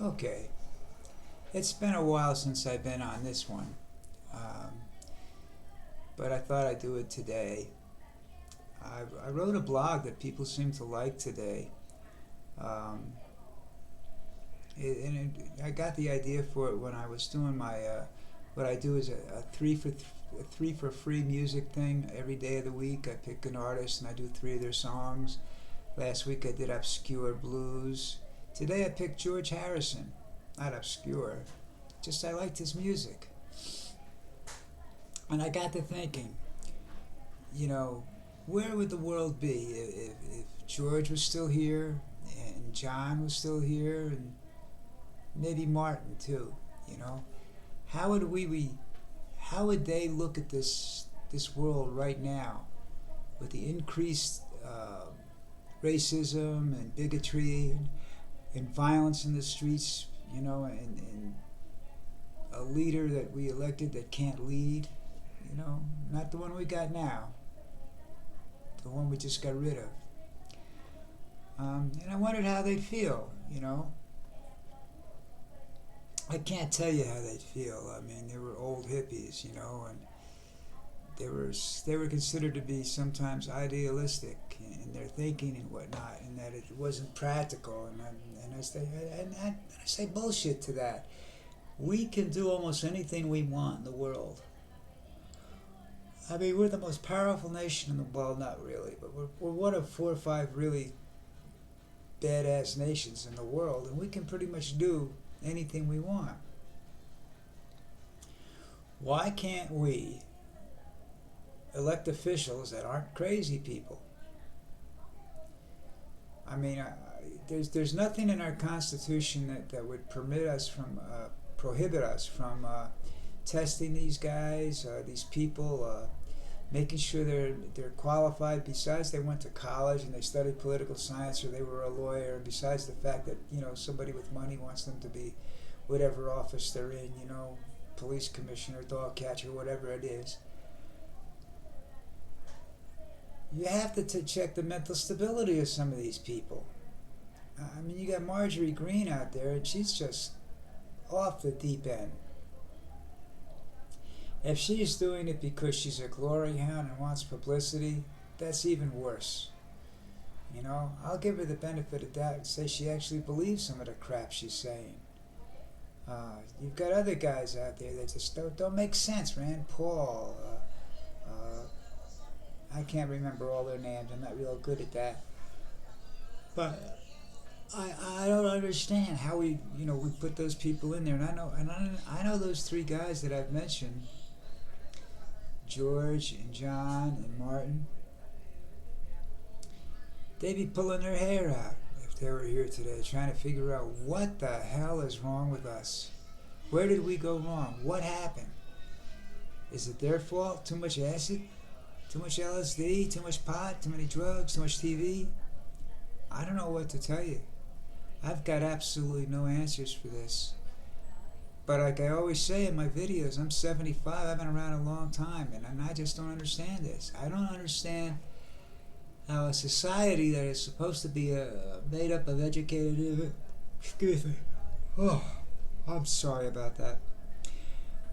Okay, it's been a while since I've been on this one, um, but I thought I'd do it today. I wrote a blog that people seem to like today, um, I got the idea for it when I was doing my what I do is a three for free music thing every day of the week. I pick an artist and I do three of their songs. Last week I did obscure blues. Today I picked George Harrison, not obscure, just I liked his music. And I got to thinking, you know, where would the world be if George was still here and John was still here and maybe Martin too, you know? How would how would they look at this world right now with the increased racism and bigotry and violence in the streets, and a leader that we elected that can't lead, not the one we got now, the one we just got rid of. And I wondered how they'd feel. I can't tell you how they'd feel. I mean, they were old hippies, and they were considered to be sometimes idealistic in their thinking and whatnot, and that it wasn't practical. And I say bullshit to that. We can do almost anything we want in the world. I mean, we're the most powerful nation in the world, not really, but we're one of 4 or 5 really badass nations in the world, and we can pretty much do anything we want. Why can't we elect officials that aren't crazy people? I mean, there's nothing in our Constitution that would prohibit us from testing these guys, these people, making sure they're qualified. Besides, they went to college and they studied political science, or they were a lawyer. Besides the fact that somebody with money wants them to be whatever office they're in, police commissioner, dog catcher, whatever it is. You have to check the mental stability of some of these people. I mean, you got Marjorie Greene out there, and she's just off the deep end. If she's doing it because she's a glory hound and wants publicity, that's even worse. I'll give her the benefit of doubt and say she actually believes some of the crap she's saying. You've got other guys out there that just don't make sense. Rand Paul. I can't remember all their names. I'm not real good at that. But I don't understand how we put those people in there. And I know those 3 guys that I've mentioned, George and John and Martin. They'd be pulling their hair out if they were here today, trying to figure out what the hell is wrong with us. Where did we go wrong? What happened? Is it their fault? Too much acid? Too much LSD? Too much pot? Too many drugs? Too much TV? I don't know what to tell you. I've got absolutely no answers for this. But like I always say in my videos, I'm 75, I've been around a long time, and I just don't understand this. I don't understand how a society that is supposed to be made up of educated... Excuse me. Oh, I'm sorry about that.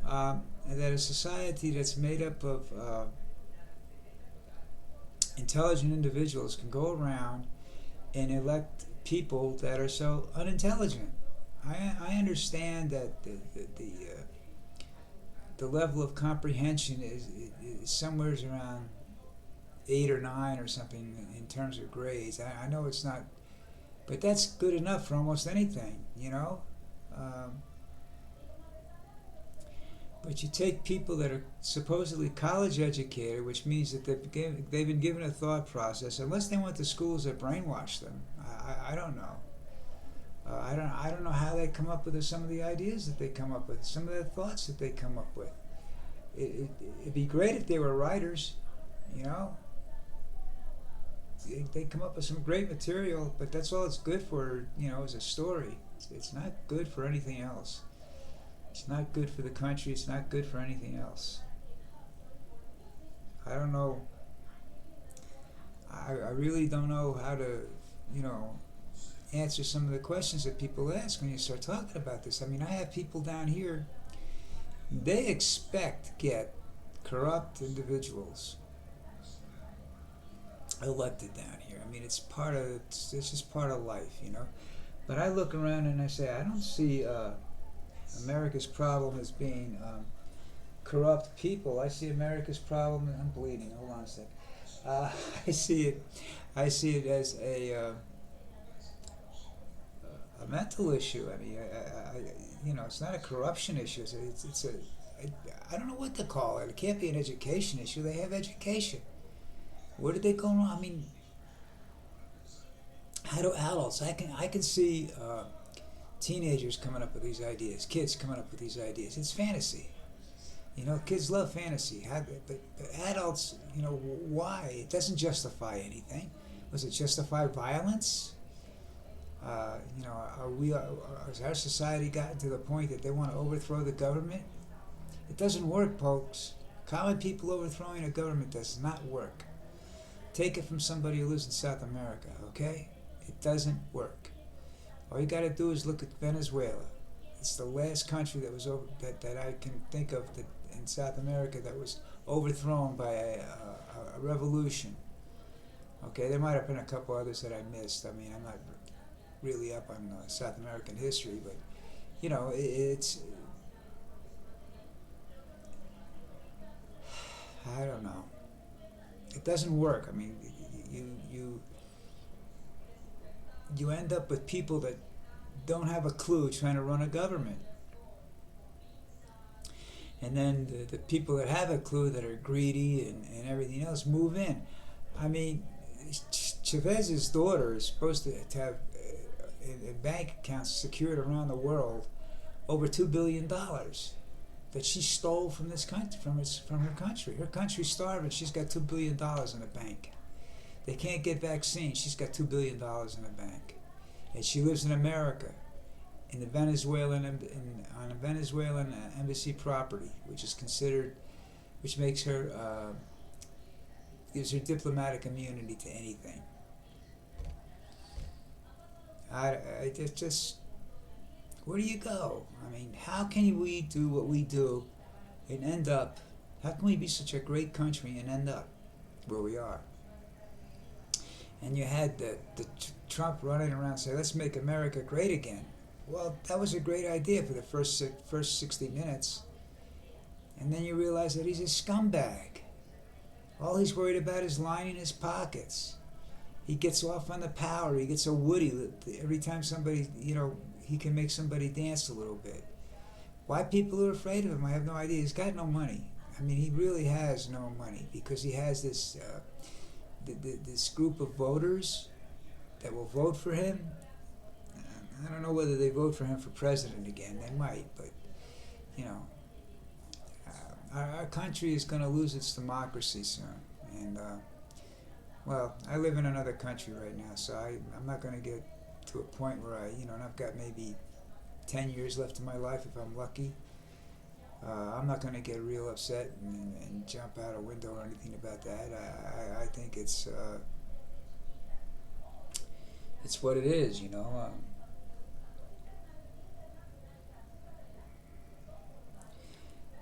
That a society that's made up of intelligent individuals can go around and elect people that are so unintelligent. I understand that the level of comprehension is somewhere around 8 or 9 or something in terms of grades. I know it's not, but that's good enough for almost anything, But you take people that are supposedly college educated, which means that they've been given a thought process, unless they went to schools that brainwashed them. I don't know. I don't know how they come up with some of the ideas that they come up with, some of the thoughts that they come up with. It'd be great if they were writers, They come up with some great material, but that's all it's good for, as a story. It's not good for anything else. It's not good for the country. It's not good for anything else. I don't know. I really don't know how to, answer some of the questions that people ask when you start talking about this. I mean, I have people down here, they expect to get corrupt individuals elected down here. I mean, it's just part of life, you know. But I look around and I say, I don't see America's problem as being corrupt people. I see America's problem. I'm bleeding. Hold on a sec. I see it. I see it as a mental issue. I mean, you know, it's not a corruption issue. It's a I don't know what to call it. It can't be an education issue. They have education. Where did they go wrong? I mean, how do adults? I can see teenagers coming up with these ideas, kids coming up with these ideas. It's fantasy. You know, kids love fantasy. But adults, you know, why? It doesn't justify anything. Was it justify violence? You know, has our society gotten to the point that they want to overthrow the government? It doesn't work, folks. Common people overthrowing a government does not work. Take it from somebody who lives in South America, okay? It doesn't work. All you got to do is look at Venezuela. It's the last country that was that I can think of that in South America that was overthrown by a revolution. Okay, there might have been a couple others that I missed. I mean, I'm not really up on South American history, but you know, it's I don't know. It doesn't work. I mean, you end up with people that don't have a clue trying to run a government. And then the people that have a clue, that are greedy and everything else, move in. I mean, Chavez's daughter is supposed to have in bank accounts secured around the world over $2 billion that she stole from this country, from her country. Her country's starving. She's got $2 billion in the bank. They can't get vaccines. She's got $2 billion in the bank, and she lives in America, in the Venezuelan on a Venezuelan embassy property, which makes her gives her diplomatic immunity to anything. I just where do you go? I mean, how can we do what we do and end up? How can we be such a great country and end up where we are? And you had the Trump running around saying, "Let's make America great again." Well, that was a great idea for the first 60 minutes, and then you realize that he's a scumbag. All he's worried about is lining his pockets. He gets off on the power. He gets a Woody every time somebody, you know, he can make somebody dance a little bit. Why people are afraid of him, I have no idea. He's got no money. I mean, he really has no money because he has this this group of voters that will vote for him. I don't know whether they vote for him for president again. They might, but you know, our country is going to lose its democracy soon. And well, I live in another country right now, so I'm not going to get to a point where and I've got maybe 10 years left in my life if I'm lucky. I'm not going to get real upset and jump out a window or anything about that. I think it's what it is, you know.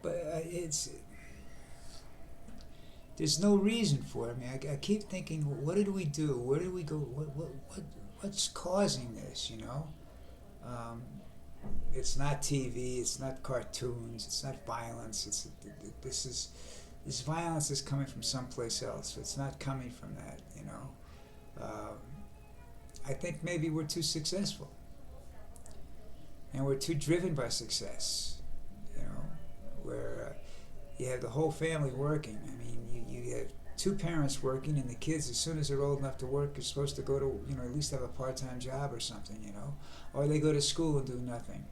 But there's no reason for it. I mean, I keep thinking, what did we do? Where did we go? What's causing this? You know, it's not TV. It's not cartoons. It's not violence. This violence is coming from someplace else. It's not coming from that. You know, I think maybe we're too successful, and we're too driven by success. You know, where you have the whole family working. I mean, you have two parents working, and the kids, as soon as they're old enough to work, are supposed to go to, at least have a part-time job or something, or they go to school and do nothing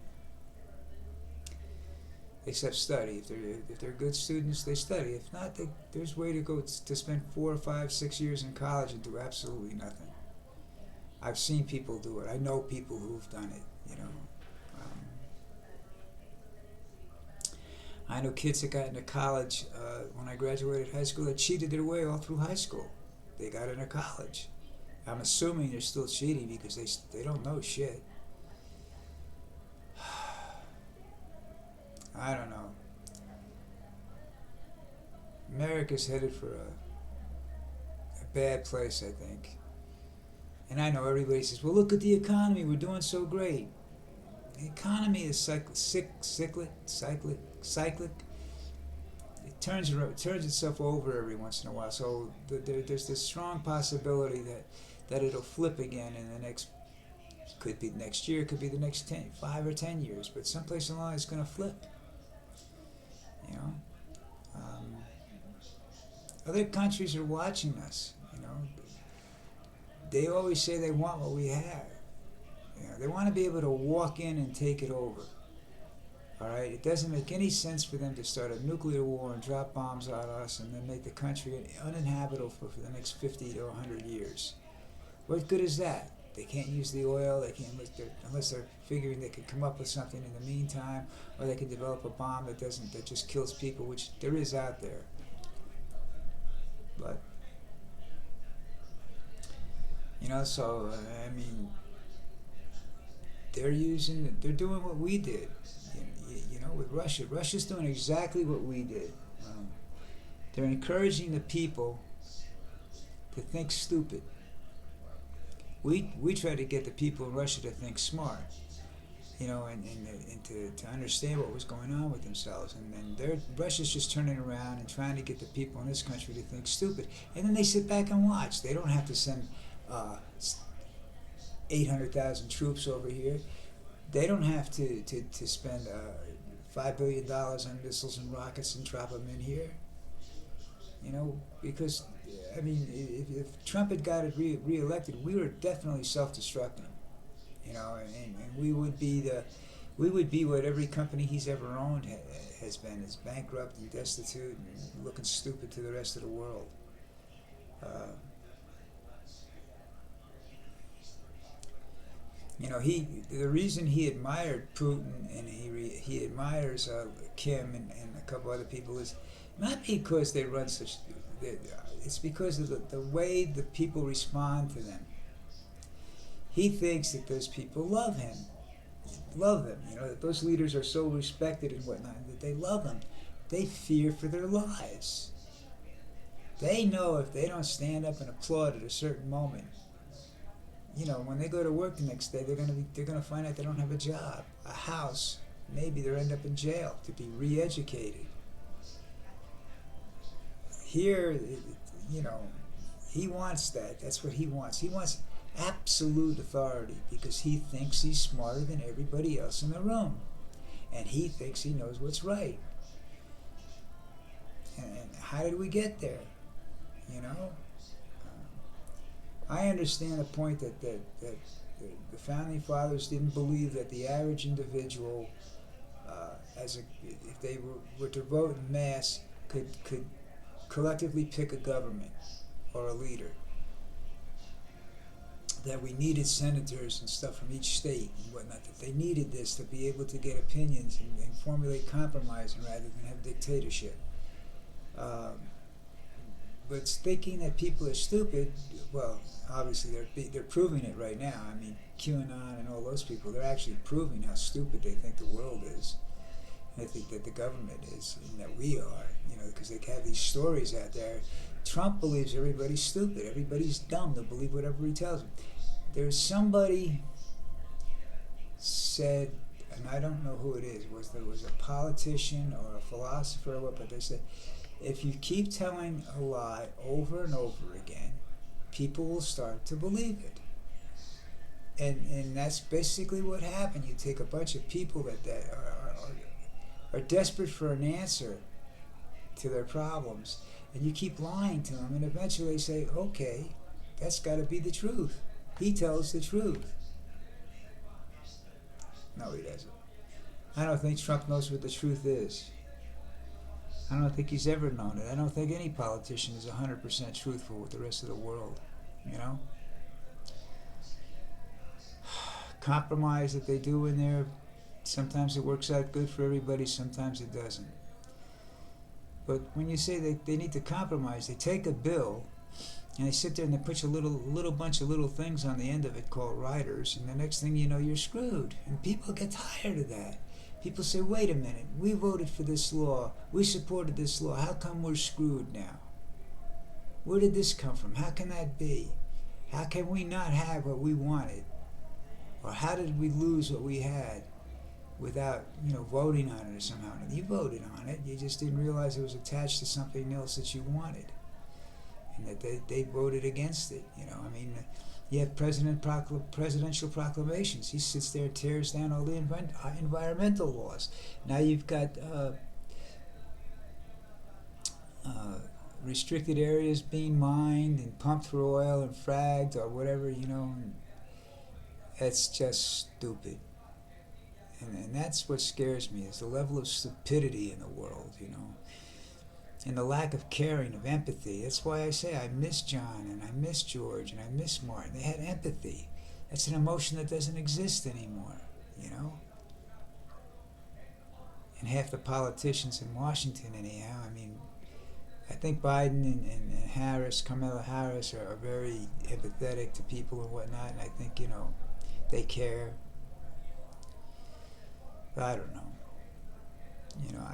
except study. If they're good students, they study. If not, there's a way to go to spend 4 or 5, 6 years in college and do absolutely nothing. I've seen people do it. I know people who've done it. I know kids that got into college when I graduated high school that cheated their way all through high school. They got into college. I'm assuming they're still cheating because they don't know shit. I don't know. America's headed for a bad place, I think. And I know everybody says, well, look at the economy. We're doing so great. The economy is cyclic. It turns itself over every once in a while. So there's this strong possibility that it'll flip again in the next, could be next year, could be the next 5 or 10 years. But someplace along it's going to flip. You know? Other countries are watching us. You know? They always say they want what we have. You know, they want to be able to walk in and take it over. All right? It doesn't make any sense for them to start a nuclear war and drop bombs on us and then make the country uninhabitable for the next 50 to 100 years. What good is that? They can't use the oil. They can't unless they're figuring they could come up with something in the meantime, or they could develop a bomb that just kills people, which there is out there. But you know, so I mean, they're doing what we did. You know, with Russia. Russia's doing exactly what we did. They're encouraging the people to think stupid. We try to get the people in Russia to think smart, you know, and to understand what was going on with themselves. And then Russia's just turning around and trying to get the people in this country to think stupid. And then they sit back and watch. They don't have to send 800,000 troops over here. They don't have to spend $5 billion on missiles and rockets and drop them in here. You know, because, I mean, if Trump had got it re-elected, we were definitely self-destructing. You know, and we would be what every company he's ever owned has been, is bankrupt and destitute and looking stupid to the rest of the world. You know, the reason he admired Putin and he admires Kim and a couple other people is not because they run such. It's because of the way the people respond to them. He thinks that those people love him, love them. You know, that those leaders are so respected and whatnot that they love them. They fear for their lives. They know if they don't stand up and applaud at a certain moment, you know, when they go to work the next day, they're gonna find out they don't have a job, a house. Maybe they'll end up in jail to be re-educated. Here, you know, he wants that. That's what he wants. He wants absolute authority because he thinks he's smarter than everybody else in the room, and he thinks he knows what's right. And how did we get there? You know. I understand the point that the founding fathers didn't believe that the average individual, if they were to vote en masse, could collectively pick a government or a leader. That we needed senators and stuff from each state and whatnot. That they needed this to be able to get opinions and formulate compromise rather than have dictatorship. But thinking that people are stupid, well, obviously they're proving it right now. I mean, QAnon and all those people, they're actually proving how stupid they think the world is. And they think that the government is, and that we are, you know, because they have these stories out there. Trump believes everybody's stupid. Everybody's dumb. They'll believe whatever he tells them. There's somebody said, and I don't know who it is, was a politician or a philosopher or what, but they said, if you keep telling a lie over and over again, people will start to believe it. And that's basically what happened. You take a bunch of people that are desperate for an answer to their problems, and you keep lying to them, and eventually they say, okay, that's got to be the truth. He tells the truth. No, he doesn't. I don't think Trump knows what the truth is. I don't think he's ever known it. I don't think any politician is 100% truthful with the rest of the world, you know? Compromise that they do in there, sometimes it works out good for everybody, sometimes it doesn't. But when you say they need to compromise, they take a bill And they sit there and they put a little bunch of little things on the end of it called riders, and the next thing you know, you're screwed. And people get tired of that. People say, wait a minute, we voted for this law, we supported this law, how come we're screwed now? Where did this come from? How can that be? How can we not have what we wanted? Or how did we lose what we had without, voting on it or somehow? You voted on it, you just didn't realize it was attached to something else that you wanted. And that they voted against it. You have presidential proclamations. He sits there and tears down all the environmental laws. Now you've got restricted areas being mined and pumped for oil and fragged or whatever, and it's just stupid. And that's what scares me, is the level of stupidity in the world, and the lack of caring, of empathy. That's why I say I miss John and I miss George and I miss Martin. They had empathy. That's an emotion that doesn't exist anymore, And half the politicians in Washington, anyhow, I think Biden and Harris, Kamala Harris, are very empathetic to people and whatnot, and I think, they care. But I don't know.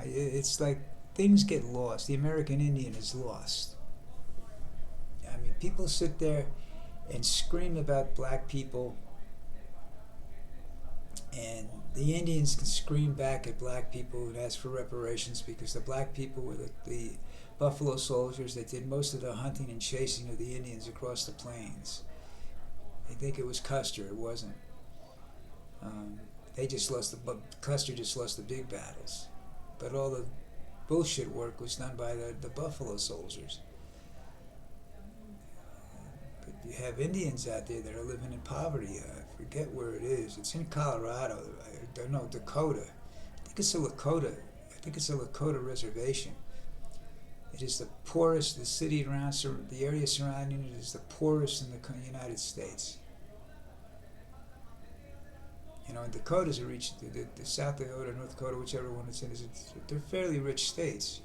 It's like things get lost. The American Indian is lost. People sit there and scream about black people, and the Indians can scream back at black people and ask for reparations, because the black people were the Buffalo Soldiers that did most of the hunting and chasing of the Indians across the plains. They think it was Custer. It wasn't. Custer just lost the big battles. But all the bullshit work was done by the Buffalo Soldiers. But you have Indians out there that are living in poverty. I forget where it is. It's in Colorado. I don't know, Dakota. I think it's a Lakota reservation. It is the poorest. The city around, the area surrounding it is the poorest in the United States. And Dakotas are the South Dakota, North Dakota, whichever one it's in, they're fairly rich states.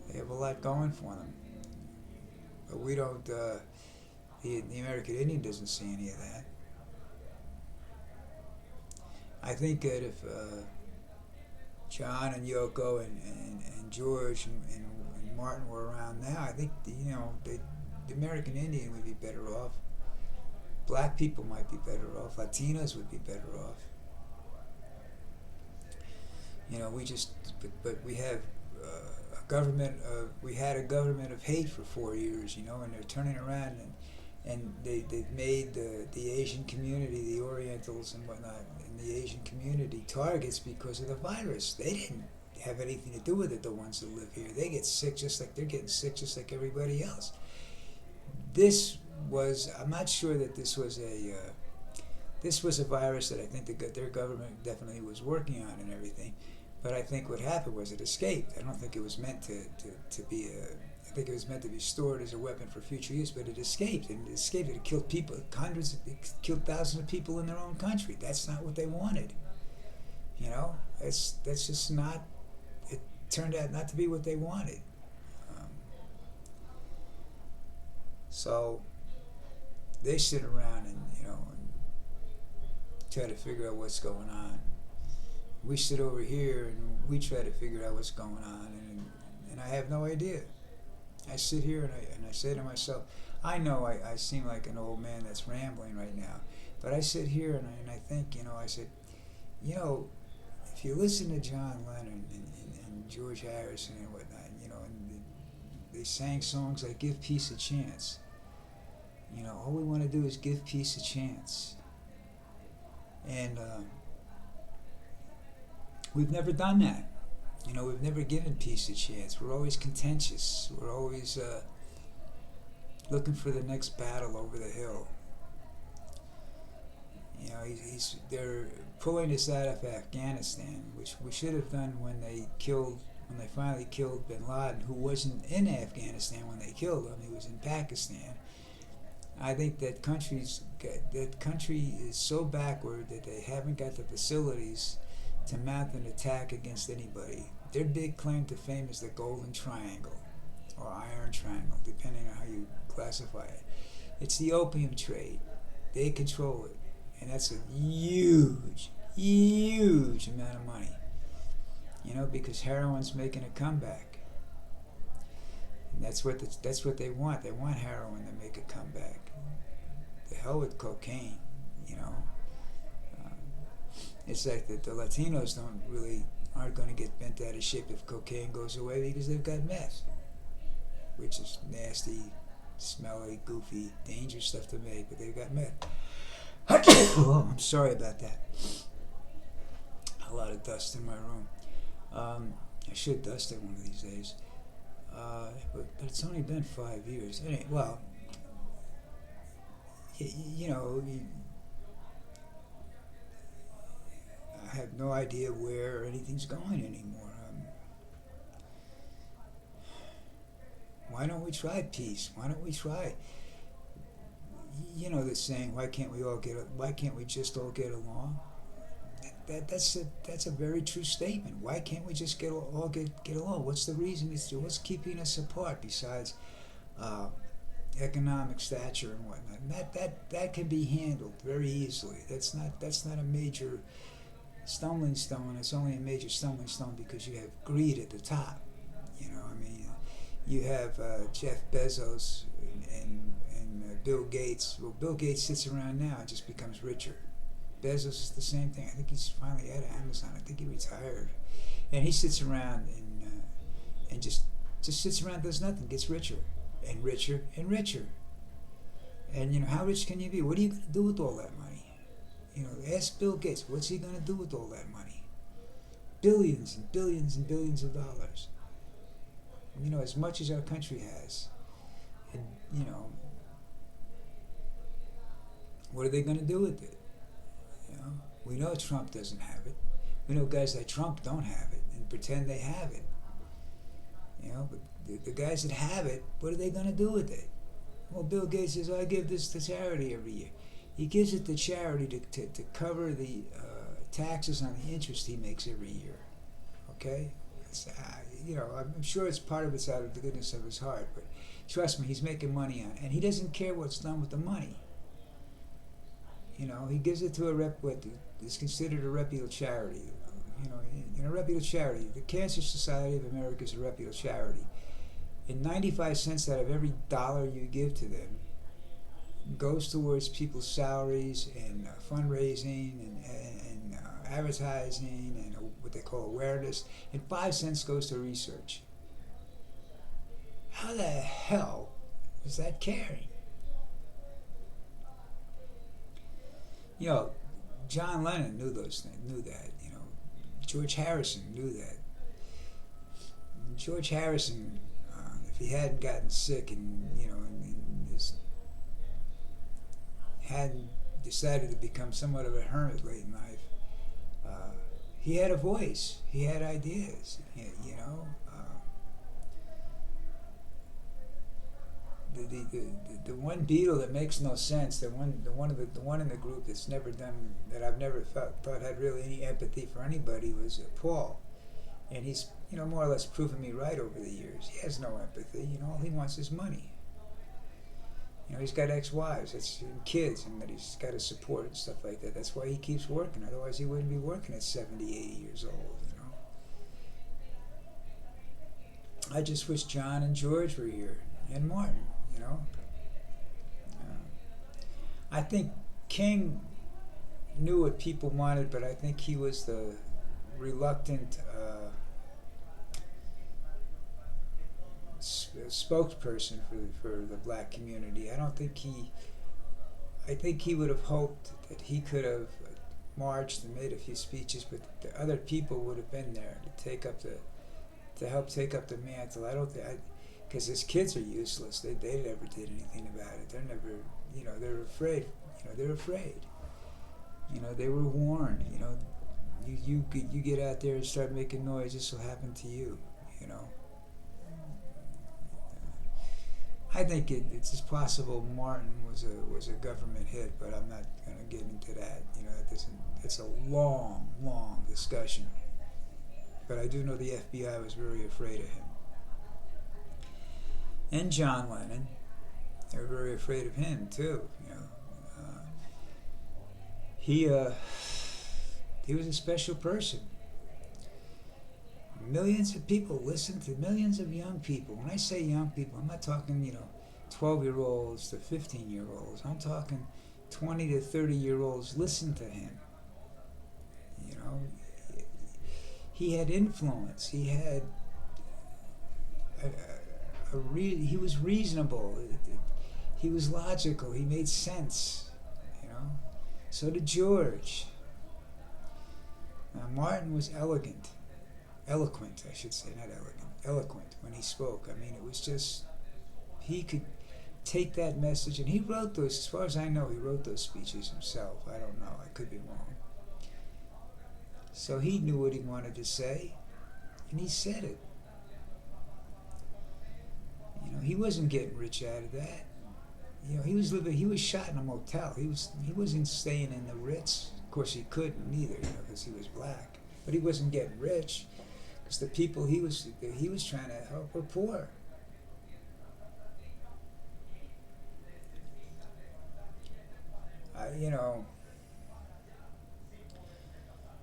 They have a lot going for them. But we don't. The American Indian doesn't see any of that. I think that if John and Yoko and George and Martin were around now, I think the American Indian would be better off. Black people might be better off. Latinos would be better off. But we have a government we had a government of hate for 4 years, and they're turning around and they've made the Asian community, the Orientals and whatnot, and the Asian community targets because of the virus. They didn't have anything to do with it, the ones that live here. They get sick just like they're getting sick just like everybody else. I'm not sure that this was a virus that I think their government definitely was working on and everything, but I think what happened was it escaped. I don't think it was meant to be I think it was meant to be stored as a weapon for future use, but it escaped, and it killed people, it killed thousands of people in their own country. That's not what they wanted. That's just not, it turned out not to be what they wanted. So they sit around and try to figure out what's going on. We sit over here and we try to figure out what's going on, and I have no idea. I sit here and I say to myself, I know I seem like an old man that's rambling right now, but I sit here and I think, I said, if you listen to John Lennon and George Harrison and whatnot, and they sang songs like "Give Peace a Chance." All we want to do is give peace a chance. And we've never done that. We've never given peace a chance. We're always contentious. We're always looking for the next battle over the hill. They're pulling us out of Afghanistan, which we should have done when they finally killed bin Laden, who wasn't in Afghanistan when they killed him. He was in Pakistan. I think that country is so backward that they haven't got the facilities to mount an attack against anybody. Their big claim to fame is the Golden Triangle. or iron triangle, depending on how you classify it. It's the opium trade. They control it. And that's a huge, huge amount of money. Because heroin's making a comeback. And that's what they want. They want heroin to make a comeback. The hell with cocaine, It's like the Latinos aren't going to get bent out of shape if cocaine goes away because they've got meth, which is nasty, smelly, goofy, dangerous stuff to make, but they've got meth. Oh, I'm sorry about that. A lot of dust in my room. I should dust it one of these days. But it's only been 5 years. Anyway, well, I have no idea where anything's going anymore. Why don't we try peace? Why don't we try? The saying, why can't we just all get along? That's a very true statement. Why can't we just get along? What's the reason? What's keeping us apart besides economic stature and whatnot? And that can be handled very easily. That's not a major stumbling stone. It's only a major stumbling stone because you have greed at the top. You have Jeff Bezos and Bill Gates. Well, Bill Gates sits around now and just becomes richer. Bezos is the same thing. I think he's finally out of Amazon. I think he retired, and he sits around and just sits around, does nothing, gets richer and richer and richer. And how rich can you be? What are you going to do with all that money? Ask Bill Gates. What's he going to do with all that money? Billions and billions and billions of dollars. As much as our country has, and what are they going to do with it? We know Trump doesn't have it. We know guys like Trump don't have it and pretend they have it. But the guys that have it, what are they going to do with it? Well, Bill Gates says, I give this to charity every year. He gives it to charity to cover the taxes on the interest he makes every year. Okay? I'm sure it's part of it's out of the goodness of his heart, but trust me, he's making money on it, and he doesn't care what's done with the money. He gives it to what is considered a reputable charity. In a reputable charity, the Cancer Society of America is a reputable charity. And 95 cents out of every dollar you give to them goes towards people's salaries and fundraising and advertising and what they call awareness, and 5 cents goes to research. How the hell is that caring? John Lennon knew those things, knew that. George Harrison knew that. George Harrison, if he hadn't gotten sick and hadn't decided to become somewhat of a hermit late in life, he had a voice. He had ideas. The one Beatle that makes no sense, the one in the group that's never done, that I've never thought had really any empathy for anybody, was Paul, and he's more or less proven me right over the years. He has no empathy. All he wants is money. He's got ex-wives, and kids, and that he's got to support and stuff like that. That's why he keeps working. Otherwise, he wouldn't be working at 70, 80 years old. I just wish John and George were here, and Martin. I think King knew what people wanted, but I think he was the reluctant spokesperson for the black community. I think he would have hoped that he could have marched and made a few speeches, but the other people would have been there to help take up the mantle. I don't think, because his kids are useless. They never did anything about it. They're never, they're afraid. They're afraid. They were warned. You get out there and start making noise, this will happen to you. I think it's just possible Martin was a government hit, but I'm not going to get into that. It's a long discussion. But I do know the FBI was very afraid of him. and John Lennon. They were very afraid of him too. He he was a special person. Millions of people listened to millions of young people. When I say young people, I'm not talking 12-year-olds to 15-year-olds. I'm talking 20 to 30-year-olds listen to him. You know, he had influence. He had he was reasonable. He was logical. He made sense. So did George. Now, Martin was eloquent, I should say, not elegant, eloquent when he spoke. I mean, it was just, he could take that message, and he wrote those, as far as I know, he wrote those speeches himself. I don't know, I could be wrong. So he knew what he wanted to say, and he said it. He wasn't getting rich out of that. He was shot in a motel. He wasn't staying in the Ritz. Of course, he couldn't either, because he was black. But he wasn't getting rich, because the people he was trying to help were poor.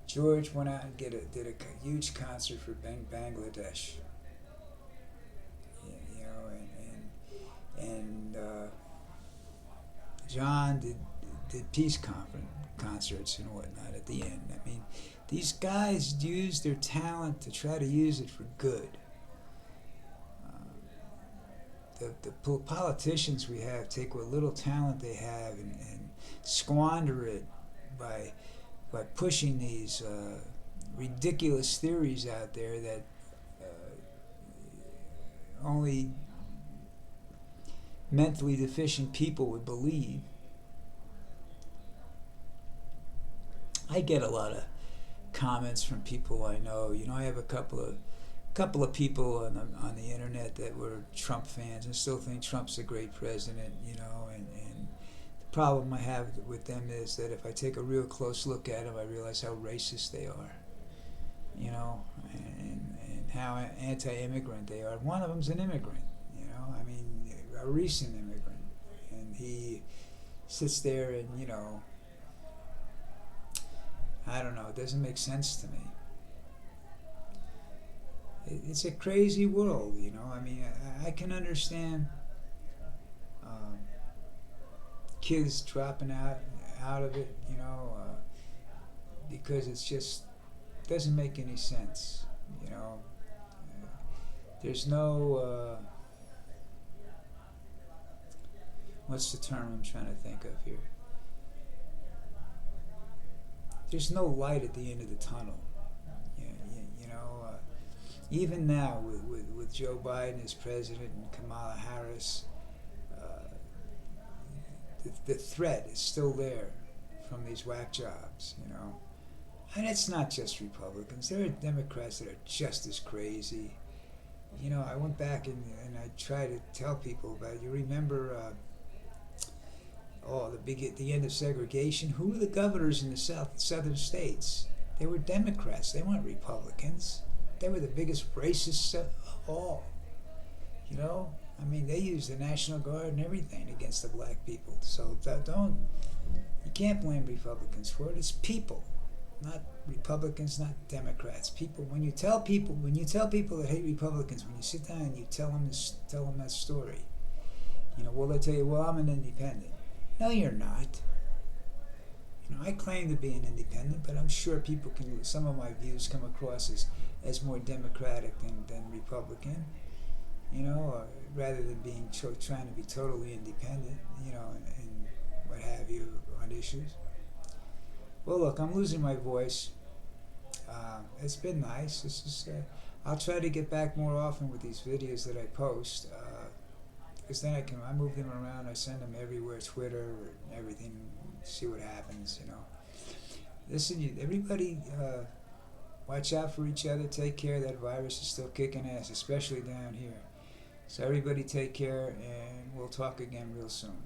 George went out and did a huge concert for Bangladesh. And John did peace concerts and whatnot at the end. I mean, these guys used their talent to try to use it for good. The politicians we have take what little talent they have and squander it by pushing these ridiculous theories out there that only mentally deficient people would believe. I get a lot of comments from people I know. I have a couple of people on the internet that were Trump fans and still think Trump's a great president. And the problem I have with them is that if I take a real close look at them, I realize how racist they are. And how anti-immigrant they are. One of them's an immigrant. I mean, a recent immigrant, and he sits there and I don't know, it doesn't make sense to me. It's a crazy world. I mean, I can understand kids dropping out of it, because it's just doesn't make any sense. There's no what's the term I'm trying to think of here? There's no light at the end of the tunnel. Even now with Joe Biden as president and Kamala Harris, the threat is still there from these whack jobs. And it's not just Republicans. There are Democrats that are just as crazy. I went back and I tried to tell people about. You remember? The end of segregation. Who were the governors in the southern states? They were Democrats. They weren't Republicans. They were the biggest racists of all. I mean, they used the National Guard and everything against the black people. So you can't blame Republicans for it. It's people, not Republicans, not Democrats. People. When you tell people that hate Republicans, when you sit down and you tell them that story, they'll tell you, well, I'm an independent. No, you're not. I claim to be an independent, but I'm sure some of my views come across as more democratic than Republican, rather than being trying to be totally independent, and what have you on issues. Well, look, I'm losing my voice. It's been nice. I'll try to get back more often with these videos that I post. Because then I move them around, I send them everywhere, Twitter, and everything, see what happens, Listen, everybody, watch out for each other, take care. That virus is still kicking ass, especially down here. So everybody take care, and we'll talk again real soon.